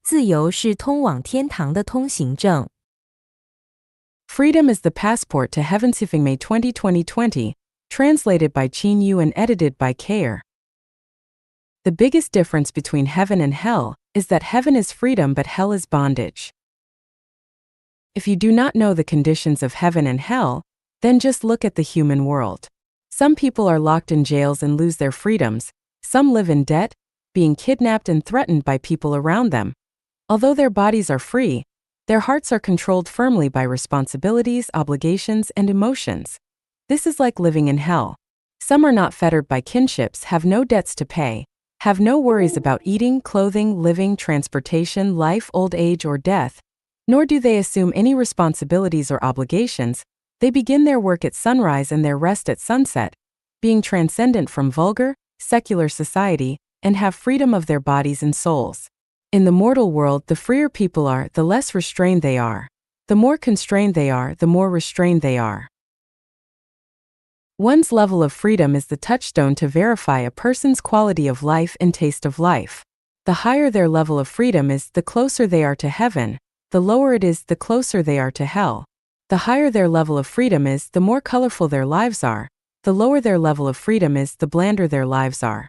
自由是通往天堂的通行证。Freedom is the passport to heaven. May 20, 2020, translated by Chanyuan and edited by Kair. The biggest difference between heaven and hell is that heaven is freedom but hell is bondage. If you do not know the conditions of heaven and hell, then just look at the human world. Some people are locked in jails and lose their freedoms, some live in debt, being kidnapped and threatened by people around them. Although their bodies are free, their hearts are controlled firmly by responsibilities, obligations, and emotions. This is like living in hell. Some are not fettered by kinships, have no debts to pay, have no worries about eating, clothing, living, transportation, life, old age, or death, nor do they assume any responsibilities or obligations. They begin their work at sunrise and their rest at sunset, being transcendent from vulgar, secular society, and have freedom of their bodies and souls. In the mortal world, the freer people are, the less restrained they are. The more constrained they are, the more restrained they are. One's level of freedom is the touchstone to verify a person's quality of life and taste of life. The higher their level of freedom is, the closer they are to heaven. The lower it is, the closer they are to hell. The higher their level of freedom is, the more colorful their lives are. The lower their level of freedom is, the blander their lives are.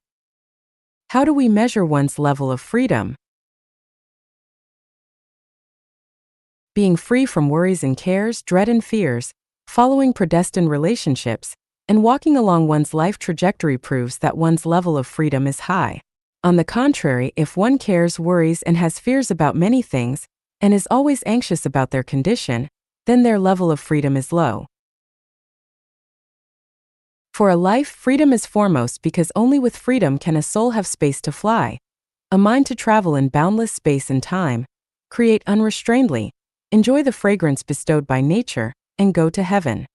How do we measure one's level of freedom? Being free from worries and cares, dread and fears, following predestined relationships, and walking along one's life trajectory proves that one's level of freedom is high. On the contrary, if one cares, worries, and has fears about many things, and is always anxious about their condition, then their level of freedom is low. For a life, freedom is foremost because only with freedom can a soul have space to fly, a mind to travel in boundless space and time, create unrestrainedly, enjoy the fragrance bestowed by nature, and go to heaven.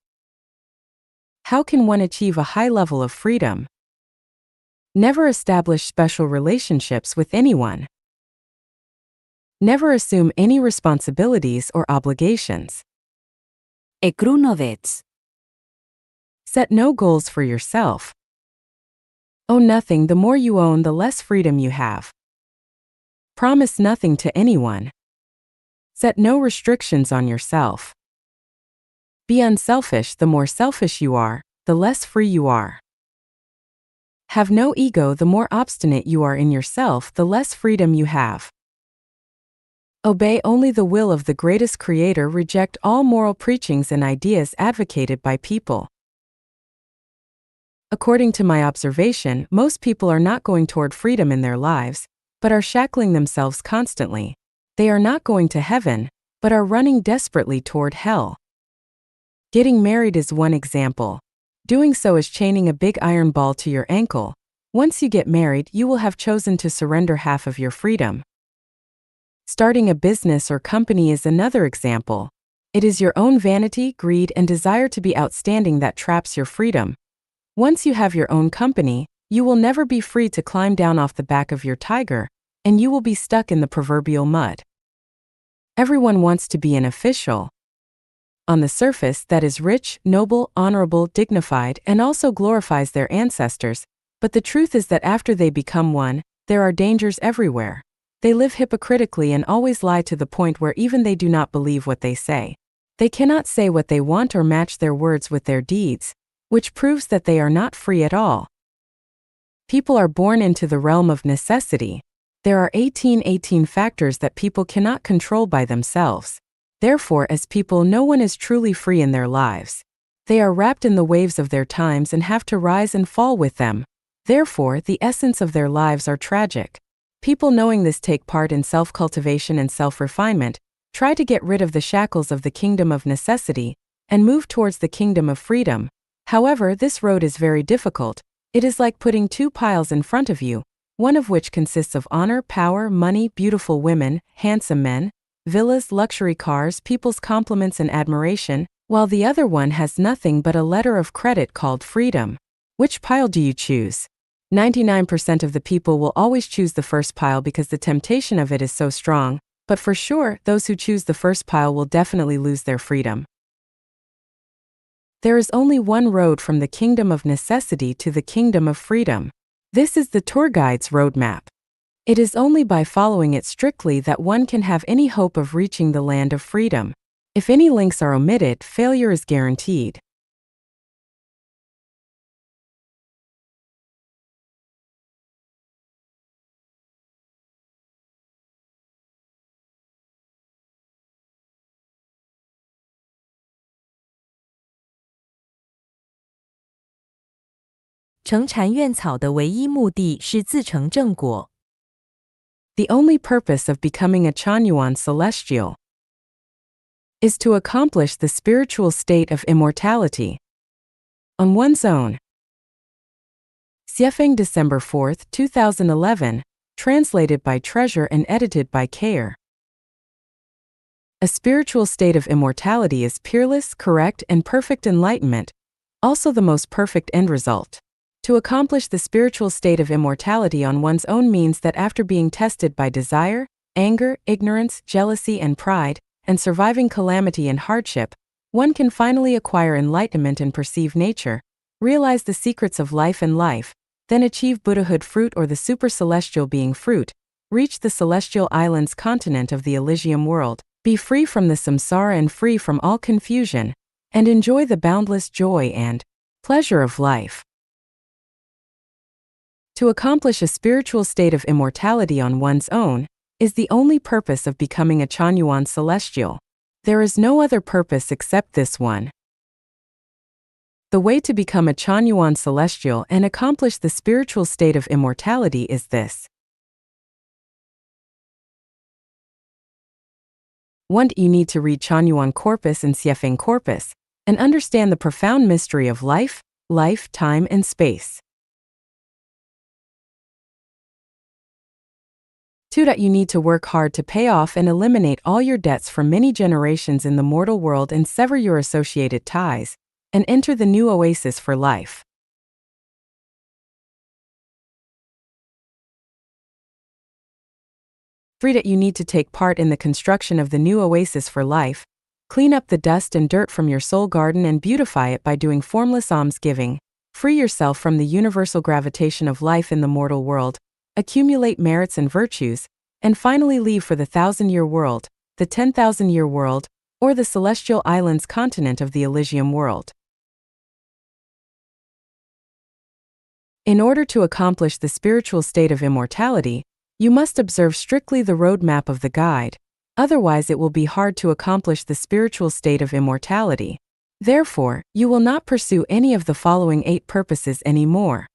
How can one achieve a high level of freedom? Never establish special relationships with anyone. Never assume any responsibilities or obligations. Εκρούνοδετς. Set no goals for yourself. Own nothing. The more you own, the less freedom you have. Promise nothing to anyone. Set no restrictions on yourself. Be unselfish. The more selfish you are, the less free you are. Have no ego. The more obstinate you are in yourself, the less freedom you have. Obey only the will of the greatest creator. Reject all moral preachings and ideas advocated by people. According to my observation, most people are not going toward freedom in their lives, but are shackling themselves constantly. They are not going to heaven, but are running desperately toward hell. Getting married is one example. Doing so is chaining a big iron ball to your ankle. Once you get married, you will have chosen to surrender half of your freedom. Starting a business or company is another example. It is your own vanity, greed, and desire to be outstanding that traps your freedom. Once you have your own company, you will never be free to climb down off the back of your tiger, and you will be stuck in the proverbial mud. Everyone wants to be an official. On the surface, that is rich, noble, honorable, dignified, and also glorifies their ancestors, but the truth is that after they become one, there are dangers everywhere. They live hypocritically and always lie to the point where even they do not believe what they say. They cannot say what they want or match their words with their deeds, which proves that they are not free at all. People are born into the realm of necessity. There are 18 factors that people cannot control by themselves. Therefore, as people, no one is truly free in their lives. They are wrapped in the waves of their times and have to rise and fall with them. Therefore, the essence of their lives are tragic. People knowing this take part in self-cultivation and self-refinement, try to get rid of the shackles of the kingdom of necessity, and move towards the kingdom of freedom. However, this road is very difficult. It is like putting two piles in front of you, one of which consists of honor, power, money, beautiful women, handsome men, villas, luxury cars, people's compliments and admiration, while the other one has nothing but a letter of credit called freedom. Which pile do you choose? 99% of the people will always choose the first pile because the temptation of it is so strong, but for sure, those who choose the first pile will definitely lose their freedom. There is only one road from the kingdom of necessity to the kingdom of freedom. This is the tour guide's roadmap. It is only by following it strictly that one can have any hope of reaching the land of freedom. If any links are omitted, failure is guaranteed.乘禅院草的唯一目的是自成正果。The only purpose of becoming a Chanyuan celestial is to accomplish the spiritual state of immortality on one's own. Xiefeng, December 4, 2011, translated by Treasure and edited by Care. A spiritual state of immortality is peerless, correct, and perfect enlightenment, also the most perfect end result. To accomplish the spiritual state of immortality on one's own means that after being tested by desire, anger, ignorance, jealousy, and pride, and surviving calamity and hardship, one can finally acquire enlightenment and perceive nature, realize the secrets of life and life, then achieve Buddhahood fruit or the super-celestial being fruit, reach the celestial islands continent of the Elysium world, be free from the samsara and free from all confusion, and enjoy the boundless joy and pleasure of life. To accomplish a spiritual state of immortality on one's own is the only purpose of becoming a Chanyuan celestial. There is no other purpose except this one. The way to become a Chanyuan celestial and accomplish the spiritual state of immortality is this. 1. You need to read Chanyuan corpus and Xiefeng corpus, and understand the profound mystery of life, time, and space. 2. You need to work hard to pay off and eliminate all your debts from many generations in the mortal world and sever your associated ties, and enter the new oasis for life. 3. You need to take part in the construction of the new oasis for life, clean up the dust and dirt from your soul garden and beautify it by doing formless almsgiving, free yourself from the universal gravitation of life in the mortal world, accumulate merits and virtues, and finally leave for the 1,000-year world, the 10,000-year world, or the celestial islands continent of the Elysium world. In order to accomplish the spiritual state of immortality, you must observe strictly the roadmap of the guide, otherwise it will be hard to accomplish the spiritual state of immortality. Therefore, you will not pursue any of the following 8 purposes anymore.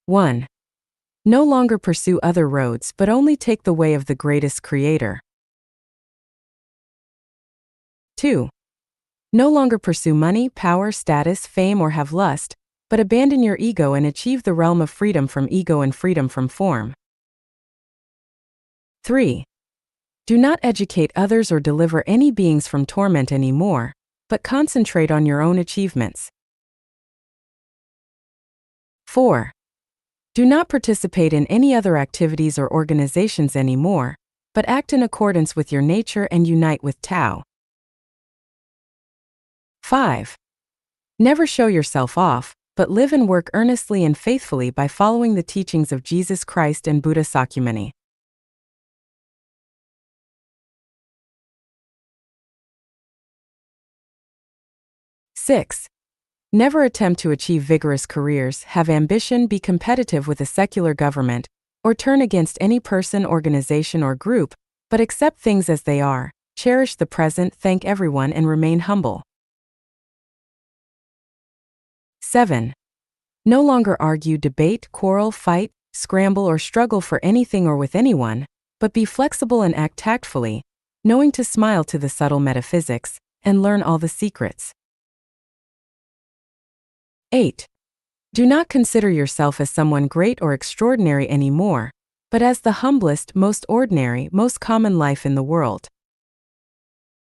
1. No longer pursue other roads but only take the way of the greatest creator. 2. No longer pursue money, power, status, fame, or have lust, but abandon your ego and achieve the realm of freedom from ego and freedom from form. 3. Do not educate others or deliver any beings from torment anymore, but concentrate on your own achievements. 4. Do not participate in any other activities or organizations anymore, but act in accordance with your nature and unite with Tao. 5. Never show yourself off, but live and work earnestly and faithfully by following the teachings of Jesus Christ and Buddha Sakyamuni. 6. Never attempt to achieve vigorous careers, have ambition, be competitive with a secular government, or turn against any person, organization, or group, but accept things as they are, cherish the present, thank everyone, and remain humble. 7. No longer argue, debate, quarrel, fight, scramble, or struggle for anything or with anyone, but be flexible and act tactfully, knowing to smile to the subtle metaphysics, and learn all the secrets. 8. Do not consider yourself as someone great or extraordinary anymore, but as the humblest, most ordinary, most common life in the world.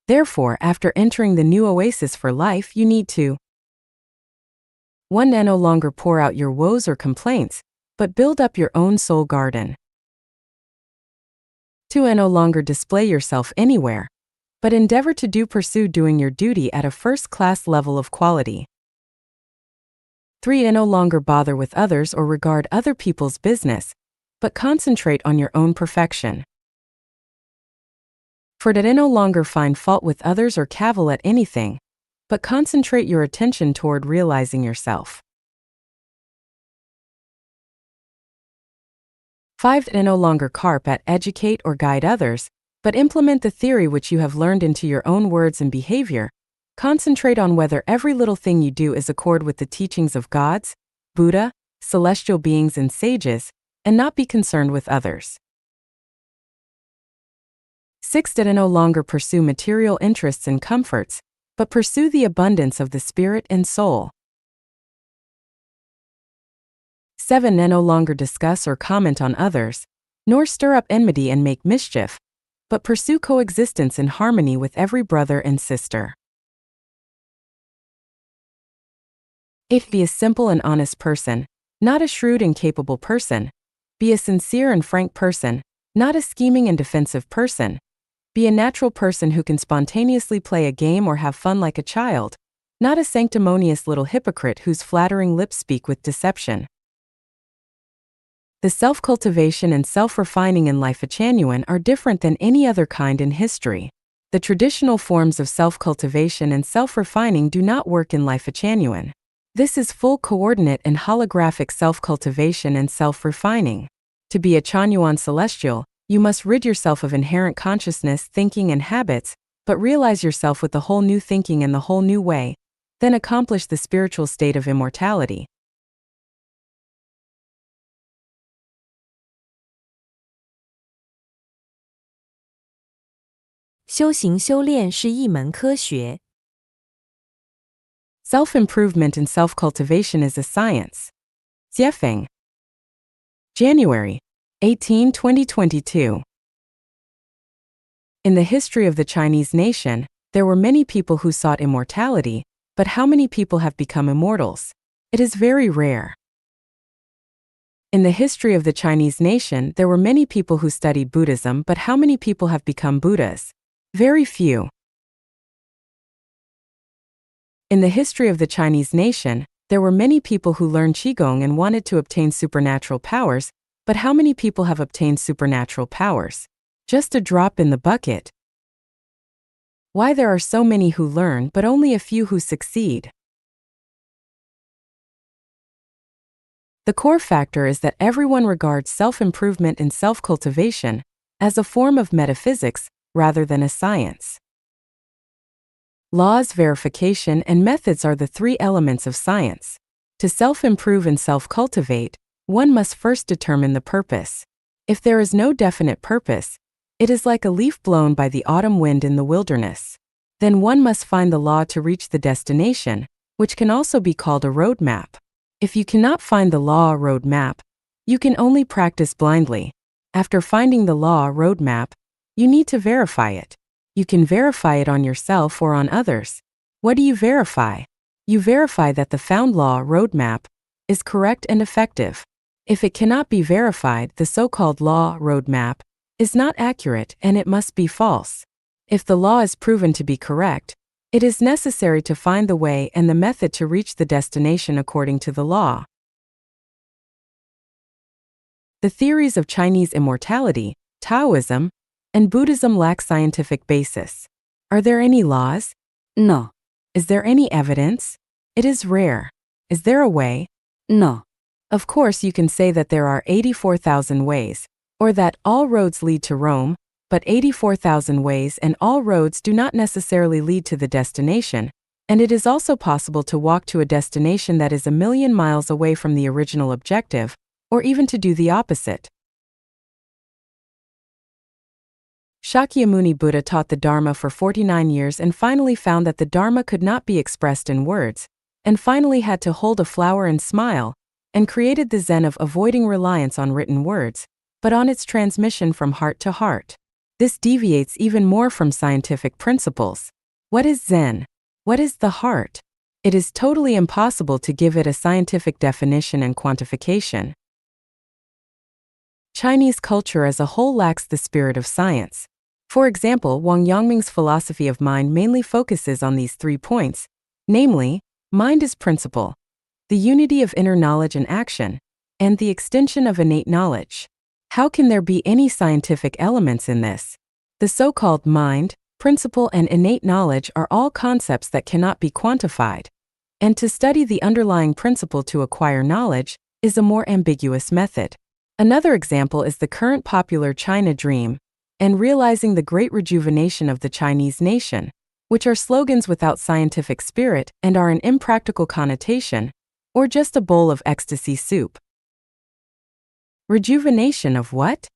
Therefore, after entering the new oasis for life, you need to 1. No longer pour out your woes or complaints, but build up your own soul garden. 2. No longer display yourself anywhere, but endeavor to pursue doing your duty at a first-class level of quality. 3. No longer bother with others or regard other people's business, but concentrate on your own perfection. 4. No longer find fault with others or cavil at anything, but concentrate your attention toward realizing yourself. 5. No longer carp at educate or guide others, but implement the theory which you have learned into your own words and behavior. Concentrate on whether every little thing you do is accord with the teachings of gods, Buddha, celestial beings and sages, and not be concerned with others. 6. No longer pursue material interests and comforts, but pursue the abundance of the spirit and soul. 7. No longer discuss or comment on others, nor stir up enmity and make mischief, but pursue coexistence in harmony with every brother and sister. 8. Be a simple and honest person, not a shrewd and capable person. Be a sincere and frank person, not a scheming and defensive person. Be a natural person who can spontaneously play a game or have fun like a child, not a sanctimonious little hypocrite whose flattering lips speak with deception. The self-cultivation and self-refining in life at Chanyuan are different than any other kind in history. The traditional forms of self-cultivation and self-refining do not work in life at Chanyuan. This is full coordinate and holographic self-cultivation and self-refining. To be a Chanyuan celestial, you must rid yourself of inherent consciousness, thinking, and habits, but realize yourself with the whole new thinking and the whole new way, then accomplish the spiritual state of immortality. 修行修炼是一门科学。Self-improvement and self-cultivation is a science. Jiefeng. January 18, 2022. In the history of the Chinese nation, there were many people who sought immortality, but how many people have become immortals? It is very rare. In the history of the Chinese nation, there were many people who studied Buddhism, but how many people have become Buddhas? Very few. In the history of the Chinese nation, there were many people who learned Qigong and wanted to obtain supernatural powers, but how many people have obtained supernatural powers? Just a drop in the bucket. Why there are so many who learn but only a few who succeed? The core factor is that everyone regards self-improvement and self-cultivation as a form of metaphysics rather than a science. Laws, verification, and methods are the three elements of science. To self-improve and self-cultivate, one must first determine the purpose. If there is no definite purpose, it is like a leaf blown by the autumn wind in the wilderness. Then one must find the law to reach the destination, which can also be called a roadmap. If you cannot find the law roadmap, you can only practice blindly. After finding the law roadmap, you need to verify it. You can verify it on yourself or on others. What do you verify? You verify that the found law roadmap is correct and effective. If it cannot be verified, the so-called law roadmap is not accurate and it must be false. If the law is proven to be correct, it is necessary to find the way and the method to reach the destination according to the law. The theories of Chinese immortality, Taoism, and Buddhism lack scientific basis. Are there any laws? No. Is there any evidence? It is rare. Is there a way? No. Of course, you can say that there are 84,000 ways, or that all roads lead to Rome, but 84,000 ways and all roads do not necessarily lead to the destination, and it is also possible to walk to a destination that is 1,000,000 miles away from the original objective, or even to do the opposite. Shakyamuni Buddha taught the Dharma for 49 years and finally found that the Dharma could not be expressed in words, and finally had to hold a flower and smile, and created the Zen of avoiding reliance on written words, but on its transmission from heart to heart. This deviates even more from scientific principles. What is Zen? What is the heart? It is totally impossible to give it a scientific definition and quantification. Chinese culture as a whole lacks the spirit of science. For example, Wang Yangming's philosophy of mind mainly focuses on these 3 points, namely, mind is principle, the unity of inner knowledge and action, and the extension of innate knowledge. How can there be any scientific elements in this? The so-called mind, principle, and innate knowledge are all concepts that cannot be quantified, and to study the underlying principle to acquire knowledge is a more ambiguous method. Another example is the current popular China dream and realizing the great rejuvenation of the Chinese nation, which are slogans without scientific spirit and are an impractical connotation, or just a bowl of ecstasy soup. Rejuvenation of what?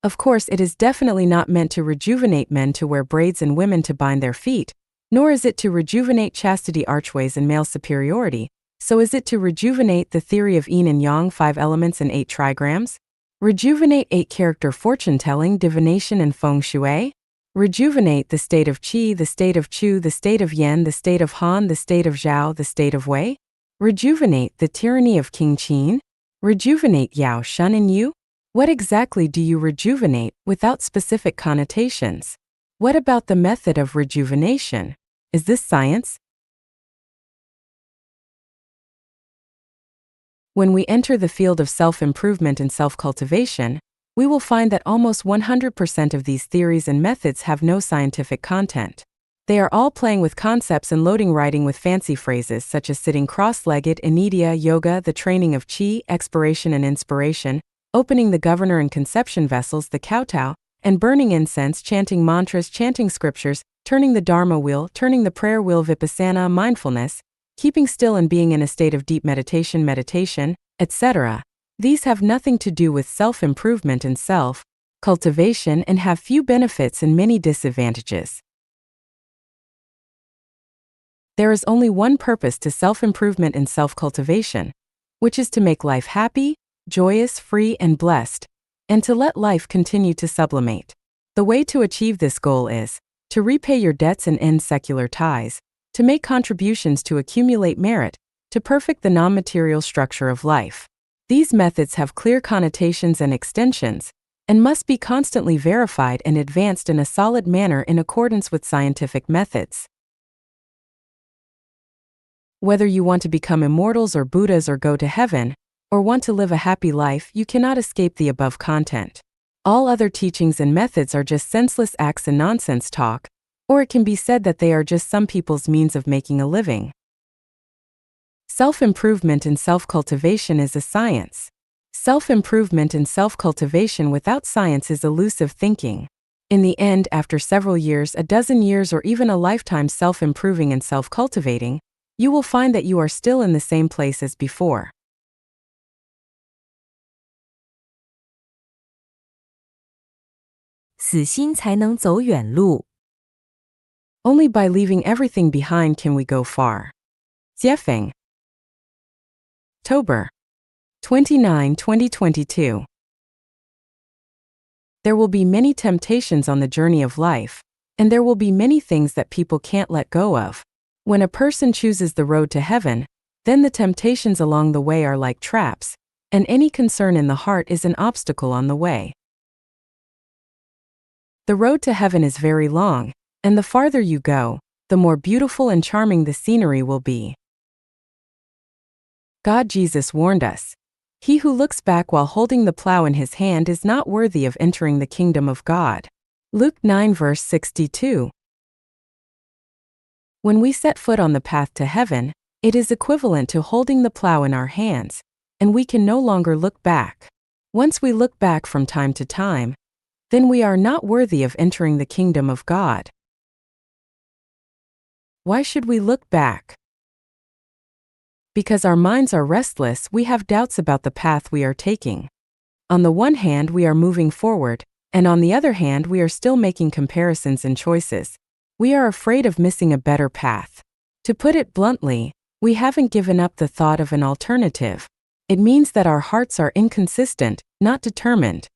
Of course, it is definitely not meant to rejuvenate men to wear braids and women to bind their feet, nor is it to rejuvenate chastity, archways, and male superiority. So is it to rejuvenate the theory of yin and yang, 5 elements and 8 trigrams? Rejuvenate 8-character fortune-telling, divination, and feng shui? Rejuvenate the state of qi, the state of chu, the state of yen, the state of han, the state of zhao, the state of wei? Rejuvenate the tyranny of King Qin? Rejuvenate Yao Shun in you? What exactly do you rejuvenate without specific connotations? What about the method of rejuvenation? Is this science? When we enter the field of self-improvement and self-cultivation, we will find that almost 100% of these theories and methods have no scientific content. They are all playing with concepts and loading writing with fancy phrases such as sitting cross-legged, anidia, yoga, the training of qi, expiration and inspiration, opening the governor and conception vessels, the kowtow, and burning incense, chanting mantras, chanting scriptures, turning the dharma wheel, turning the prayer wheel, vipassana, mindfulness, keeping still and being in a state of deep meditation, etc. These have nothing to do with self-improvement and self-cultivation and have few benefits and many disadvantages. There is only one purpose to self-improvement and self-cultivation, which is to make life happy, joyous, free, and blessed, and to let life continue to sublimate. The way to achieve this goal is to repay your debts and end secular ties, to make contributions to accumulate merit, to perfect the non-material structure of life. These methods have clear connotations and extensions, and must be constantly verified and advanced in a solid manner in accordance with scientific methods. Whether you want to become immortals or Buddhas or go to heaven, or want to live a happy life, you cannot escape the above content. All other teachings and methods are just senseless acts and nonsense talk, or it can be said that they are just some people's means of making a living. Self-improvement and self-cultivation is a science. Self-improvement and self-cultivation without science is elusive thinking. In the end, after several years, a dozen years, or even a lifetime self-improving and self-cultivating, you will find that you are still in the same place as before. 死心才能走远路。 Only by leaving everything behind can we go far. Jiefeng. October 29, 2022. There will be many temptations on the journey of life, and there will be many things that people can't let go of. When a person chooses the road to heaven, then the temptations along the way are like traps, and any concern in the heart is an obstacle on the way. The road to heaven is very long, and the farther you go, the more beautiful and charming the scenery will be. God Jesus warned us, "He who looks back while holding the plow in his hand is not worthy of entering the kingdom of God." Luke 9 verse 62. When we set foot on the path to heaven, it is equivalent to holding the plow in our hands, and we can no longer look back. Once we look back from time to time, then we are not worthy of entering the kingdom of God. Why should we look back? Because our minds are restless, we have doubts about the path we are taking. On the one hand, we are moving forward, and on the other hand, we are still making comparisons and choices. We are afraid of missing a better path. To put it bluntly, we haven't given up the thought of an alternative. It means that our hearts are inconsistent, not determined.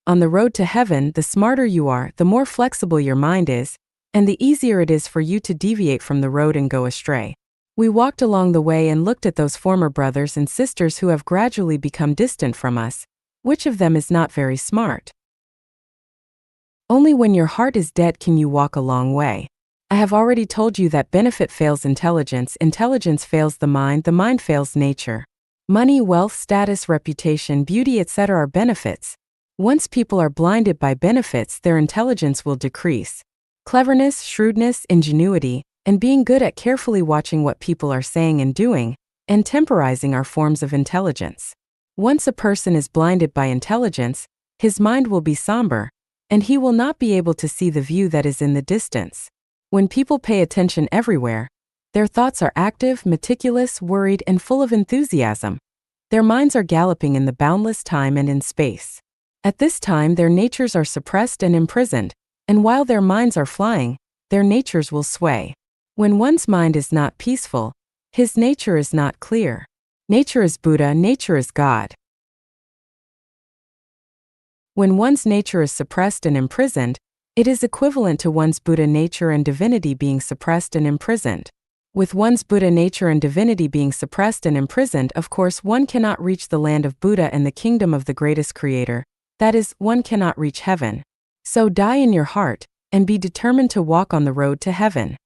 On the road to heaven, the smarter you are, the more flexible your mind is, and the easier it is for you to deviate from the road and go astray. We walked along the way and looked at those former brothers and sisters who have gradually become distant from us. Which of them is not very smart? Only when your heart is dead can you walk a long way. I have already told you that benefit fails intelligence, intelligence fails the mind fails nature. Money, wealth, status, reputation, beauty, etc. are benefits. Once people are blinded by benefits, their intelligence will decrease. Cleverness, shrewdness, ingenuity, and being good at carefully watching what people are saying and doing, and temporizing are forms of intelligence. Once a person is blinded by intelligence, his mind will be somber, and he will not be able to see the view that is in the distance. When people pay attention everywhere, their thoughts are active, meticulous, worried, and full of enthusiasm. Their minds are galloping in the boundless time and in space. At this time, their natures are suppressed and imprisoned, and while their minds are flying, their natures will sway. When one's mind is not peaceful, his nature is not clear. Nature is Buddha, nature is God. When one's nature is suppressed and imprisoned, it is equivalent to one's Buddha nature and divinity being suppressed and imprisoned. With one's Buddha nature and divinity being suppressed and imprisoned, of course, one cannot reach the land of Buddha and the kingdom of the greatest creator. That is, one cannot reach heaven. So die in your heart, and be determined to walk on the road to heaven.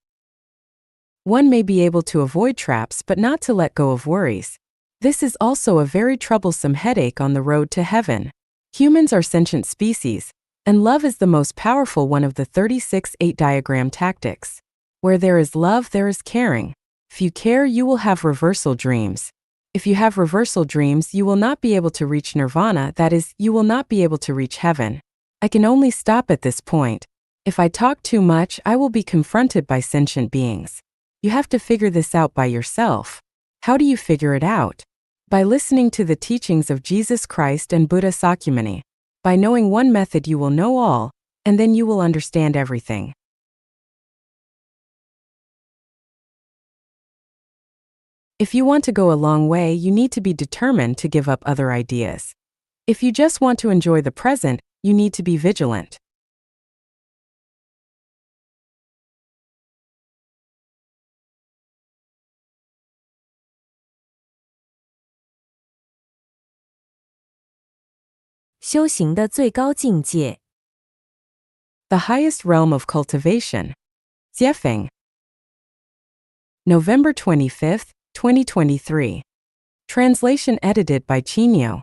One may be able to avoid traps but not to let go of worries. This is also a very troublesome headache on the road to heaven. Humans are sentient species, and love is the most powerful one of the 36-8 diagram tactics. Where there is love, there is caring. If you care, you will have reversal dreams. If you have reversal dreams, you will not be able to reach nirvana, that is, you will not be able to reach heaven. I can only stop at this point. If I talk too much, I will be confronted by sentient beings. You have to figure this out by yourself. How do you figure it out? By listening to the teachings of Jesus Christ and Buddha Sakyamuni. By knowing one method, you will know all, and then you will understand everything. If you want to go a long way, you need to be determined to give up other ideas. If you just want to enjoy the present, you need to be vigilant.修行的最高境界 The highest realm of cultivation. Jiefeng. November 25th, 2023. Translation edited by Chanyuan.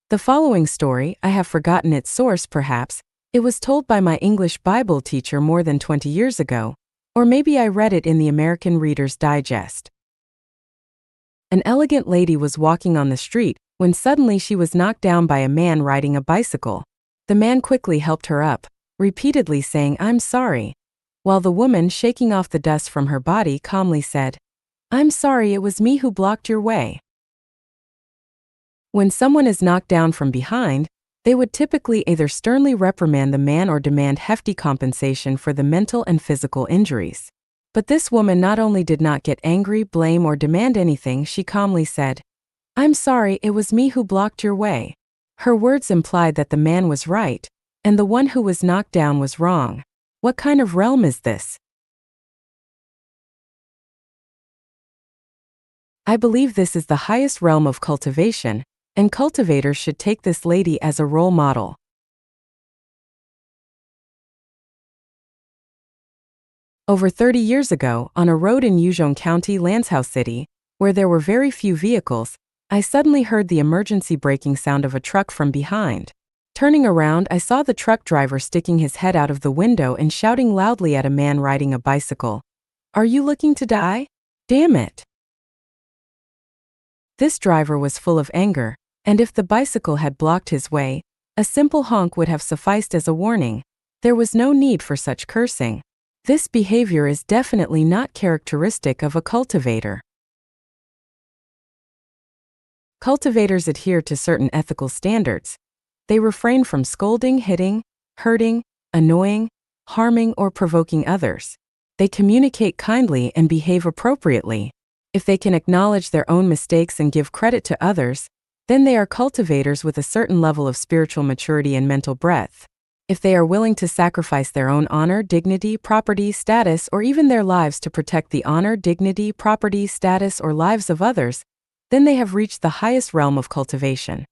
The following story, I have forgotten its source perhaps, it was told by my English Bible teacher more than 20 years ago, or maybe I read it in the American Reader's Digest. An elegant lady was walking on the street when suddenly she was knocked down by a man riding a bicycle. The man quickly helped her up, repeatedly saying, "I'm sorry," while the woman, shaking off the dust from her body, calmly said, "I'm sorry, it was me who blocked your way." When someone is knocked down from behind, they would typically either sternly reprimand the man or demand hefty compensation for the mental and physical injuries. But this woman not only did not get angry, blame, or demand anything, she calmly said, "I'm sorry, it was me who blocked your way." Her words implied that the man was right, and the one who was knocked down was wrong. What kind of realm is this? I believe this is the highest realm of cultivation, and cultivators should take this lady as a role model. Over 30 years ago, on a road in Yuzhong County, Lanzhou City, where there were very few vehicles, I suddenly heard the emergency braking sound of a truck from behind. Turning around, I saw the truck driver sticking his head out of the window and shouting loudly at a man riding a bicycle, "Are you looking to die? Damn it!" This driver was full of anger, and if the bicycle had blocked his way, a simple honk would have sufficed as a warning. There was no need for such cursing. This behavior is definitely not characteristic of a cultivator. Cultivators adhere to certain ethical standards. They refrain from scolding, hitting, hurting, annoying, harming, or provoking others. They communicate kindly and behave appropriately. If they can acknowledge their own mistakes and give credit to others, then they are cultivators with a certain level of spiritual maturity and mental breadth. If they are willing to sacrifice their own honor, dignity, property, status, or even their lives to protect the honor, dignity, property, status, or lives of others, then they have reached the highest realm of cultivation.